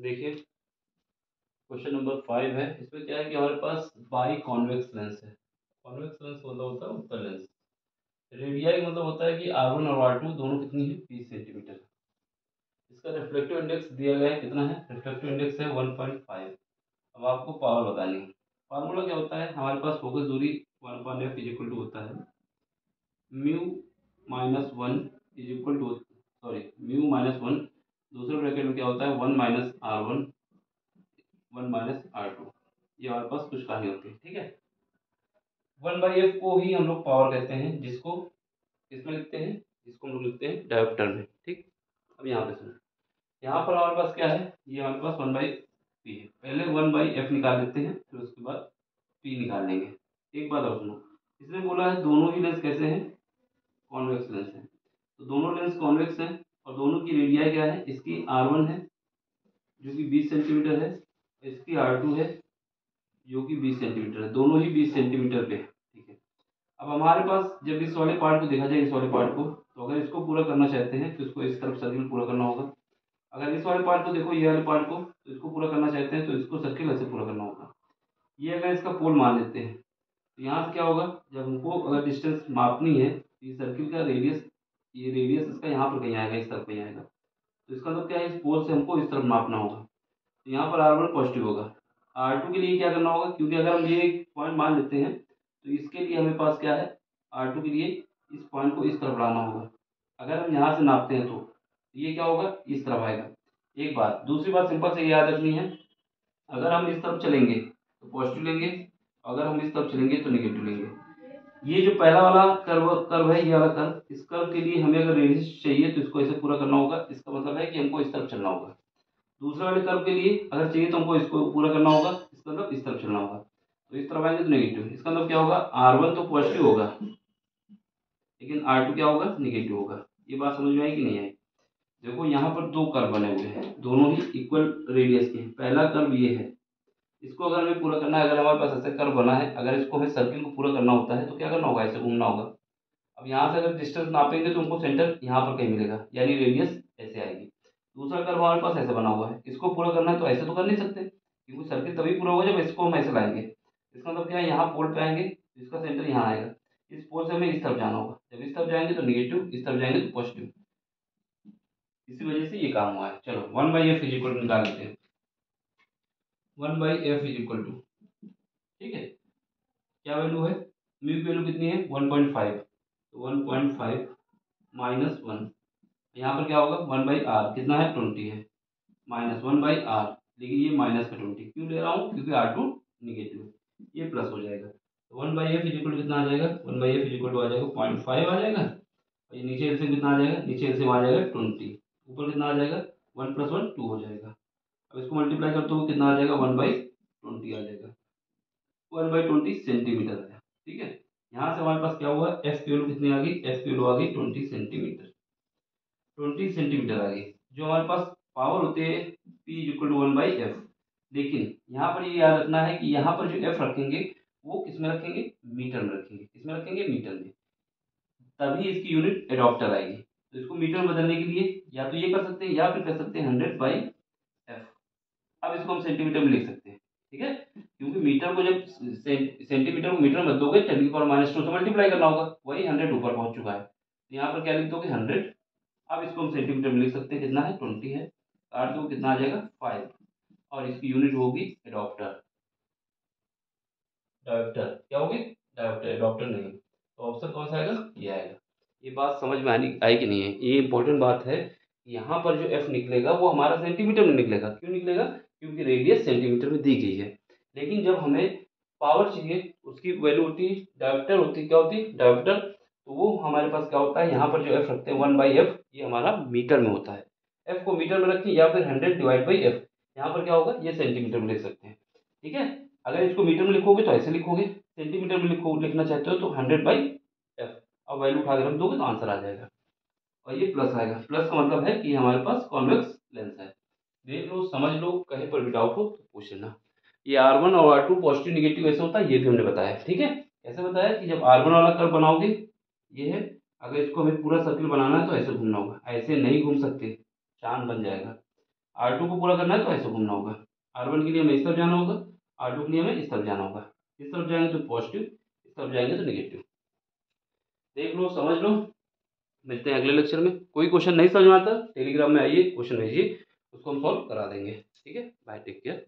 देखिए question number 5 है। इसमें क्या है कि हमारे पास बाई कॉन्वेक्स लेंस है। कॉन्वेक्स लेंस मतलब होता है उत्तल लेंस। रेडियाई मतलब होता है कि R1 और R2 दोनों कितनी है 20 सेंटीमीटर। इसका रिफ्लेक्टिव इंडेक्स दिया गया है, कितना है रिफ्लेक्टिव इंडेक्स है 1.5। अब आपको पावर बतानी है। फार्मूला क्या होता है हमारे पास, फोकस दूरी 1/f इज इक्वल टू होता है mu minus one is equal to, sorry mu minus one, दूसरे ब्रैकेट में क्या होता है 1 - R1 1 - R2। ये हमारे पास कुछ कहानी होती है, ठीक है। 1/f को ही हम लोग पावर कहते हैं, जिसको किसमें लिखते हैं, जिसको हम लोग लिखते हैं डायोप्टर में, ठीक। अब यहाँ पे सुनो, यहाँ पर हमारे पास क्या है, ये हमारे पास 1/p है। पहले 1/f निकाल लेते हैं, फिर उसके बाद p निकाल लेंगे। एक बात और सुनो, इसने बोला है दोनों ही लेंस कैसे हैं, कॉन्वेक्स लेंस है। तो दोनों लेंस कॉन्वेक्स हैं और दोनों की रेडियाई क्या है, इसकी R1 है जो कि 20 सेंटीमीटर है, इसकी R2 है जो कि 20 सेंटीमीटर है, दोनों ही 20 सेंटीमीटर पे है, ठीक है। अब हमारे पास जब इस वाले पार्ट को देखा जाए, इस वाले पार्ट को, तो अगर इसको पूरा करना चाहते हैं तो इसको इस तरफ सर्किल पूरा करना होगा। अगर इस वाले पार्ट को देखो, ये वाले पार्ट को, तो इसको पूरा करना चाहते हैं तो इसको सर्किल ऐसे पूरा करना होगा। ये अगर इसका पोल मान लेते हैं तो यहाँ से क्या होगा, जब हमको अगर डिस्टेंस मापनी है तो ये सर्किल का रेडियस, ये रेडियस इसका यहाँ पर कहीं आएगा, इस तरफ कहीं आएगा। तो इसका मतलब क्या है, इस पोल से हमको इस तरफ मापना होगा। तो यहाँ पर R1 पॉजिटिव होगा। R2 के लिए क्या करना होगा, क्योंकि अगर हम ये पॉइंट मान लेते हैं तो इसके लिए हमें पास क्या है, R2 के लिए इस पॉइंट को इस तरफ लाना होगा। अगर हम यहाँ से नापते हैं तो ये क्या होगा, इस तरफ आएगा। एक बात, दूसरी बात सिंपल से याद रखनी है, अगर हम इस तरफ चलेंगे तो पॉजिटिव लेंगे, अगर हम इस तरफ चलेंगे तो नेगेटिव लेंगे। ये जो पहला वाला कर्व कर्व है, ये वाला कर्व, इस कर्व के लिए हमें अगर रेडियस चाहिए तो इसको ऐसे पूरा करना होगा। इसका मतलब है कि हमको इस तरफ चलना होगा। दूसरे वाले कर्व के लिए अगर चाहिए तो हमको इसको पूरा करना होगा, इसका मतलब इस तरफ चलना होगा। तो इस तरफ आएंगे तो नेगेटिव, इसका मतलब क्या होगा, R1 तो पॉजिटिव होगा लेकिन R2 क्या होगा, नेगेटिव होगा। ये बात समझ में आई कि नहीं आई। देखो यहाँ पर दो कर्व बने हुए हैं, दोनों ही इक्वल रेडियस के। पहला कर्व ये है, इसको अगर हमें पूरा करना है, अगर हमारे पास ऐसे कर्व बना है, अगर इसको हमें सर्किल को पूरा करना होता है तो क्या करना होगा, ऐसे घूमना होगा। अब यहाँ से अगर डिस्टेंस नापेंगे तो हमको सेंटर यहाँ पर कहीं मिलेगा, यानी रेडियस ऐसे आएगी। दूसरा कर्व हमारे पास ऐसे बना हुआ है, इसको पूरा करना है तो ऐसे तो कर नहीं सकते, क्योंकि सर्किल तभी पूरा होगा जब इसको हम ऐसे लाएंगे। इसका मतलब क्या है, यहाँ पोल पे आएंगे, इसका सेंटर यहाँ आएगा। इस पोल से हमें इस तरफ जाना होगा, जब इस तरफ जाएंगे तो निगेटिव, इस तरफ जाएंगे तो पॉजिटिव। इसी वजह से ये काम हुआ है। चलो 1/f इज इक्वल टू निकाल लेते हैं। 1/f इज इक्वल टू, ठीक है, क्या वैल्यू है, म्यू की वैल्यू कितनी है 1.5। तो 1.5 माइनस वन, यहाँ पर क्या होगा 1/r, कितना है 20 है, माइनस 1/r। लेकिन ये माइनस का 20 क्यों ले रहा हूँ, क्योंकि R2 निगेटिव है, ये प्लस हो जाएगा। तो 1/f इज इक्वल कितना आ जाएगा, 1/f इज इक्वल टू आ जाएगा 0.5 आ जाएगा। और ये नीचे एलसीएम कितना आ जाएगा, नीचे एलसीएम आ जाएगा 20, ऊपर कितना आ जाएगा 1 + 1 2 हो जाएगा। अब इसको मल्टीप्लाई करते हुए कितना आ जाएगा 1/20 आ जाएगा, 1/20 सेंटीमीटर है, ठीक है। यहाँ से हमारे पास क्या हुआ, एफ की वैल्यू कितनी आ गई, एफ की वैल्यू आ गई 20 सेंटीमीटर, 20 सेंटीमीटर आ गई। जो हमारे पास पावर होती है P इक्वल टू 1/f। लेकिन यहाँ पर ये याद रखना है कि यहाँ पर जो f रखेंगे वो किस में रखेंगे, मीटर में रखेंगे, किसमें रखेंगे, मीटर में। तभी इसकी यूनिट एडॉप्टर आएगी। तो इसको मीटर में बदलने के लिए या तो ये कर सकते हैं या फिर कर सकते हैं 100/f। अब इसको हम सेंटीमीटर में लिख सकते हैं, ठीक है, क्योंकि मीटर को जब सेंटीमीटर को मीटर में बदलोगे 10⁻² से मल्टीप्लाई करना होगा, वही 100 ऊपर पहुंच चुका है। तो यहाँ पर क्या लिख दोगे 100। अब इसको हम सेंटीमीटर में लिख सकते हैं, कितना है 20 है, काट दो कितना आ जाएगा 5, और इसकी यूनिट होगी एडॉप्टर। डायोप्टर क्या होगी, डायोप्टर, एडॉप्टर नहीं। तो ऑप्शन कौन सा आएगा, ये आएगा। ये बात समझ में आनी आई कि नहीं है, ये इंपॉर्टेंट बात है। यहाँ पर जो एफ निकलेगा वो हमारा सेंटीमीटर में निकलेगा। क्यों निकलेगा, क्योंकि रेडियस सेंटीमीटर में दी गई है। लेकिन जब हमें पावर चाहिए, उसकी वैल्यू होती है डायोप्टर, होती क्या होती है डायोप्टर। तो वो हमारे पास क्या होता है, यहाँ पर जो एफ रखते हैं 1/f, ये हमारा मीटर में होता है। एफ को मीटर में रखें या फिर 100/f, यहाँ पर क्या होगा, ये सेंटीमीटर में लिख सकते हैं, ठीक है। अगर इसको मीटर में लिखोगे तो ऐसे लिखोगे, सेंटीमीटर में लिखना चाहते हो तो 100/f। अब वैल्यू उठा कर रख दोगे तो आंसर आ जाएगा, और ये प्लस आएगा। प्लस का मतलब है कि हमारे पास कॉन्वेक्स लेंस है। देख लो, समझ लो, कहीं पर भी डाउट हो तो पूछ लेना। ये R1 और R2 पॉजिटिव निगेटिव ऐसे होता है, ये भी हमने बताया, ठीक है। कैसे बताया कि जब R1 वाला कर्व बनाओगे, ये है, अगर इसको हमें पूरा सर्किल बनाना है तो ऐसे घूमना होगा, ऐसे नहीं घूम सकते, चांद बन जाएगा। R2 को पूरा करना है तो ऐसे घूमना होगा। R1 के लिए हमें इस तरफ जाना होगा, R2 के लिए हमें इस तरफ जाना होगा। इस तरफ जाएंगे तो पॉजिटिव, इस तरफ जाएंगे तो निगेटिव। देख लो, समझ लो। मिलते हैं अगले लेक्चर में। कोई क्वेश्चन नहीं समझ में आता टेलीग्राम में आइए, क्वेश्चन भेजिए, उसको हम सॉल्व करा देंगे। ठीक है, बाय, टेक केयर।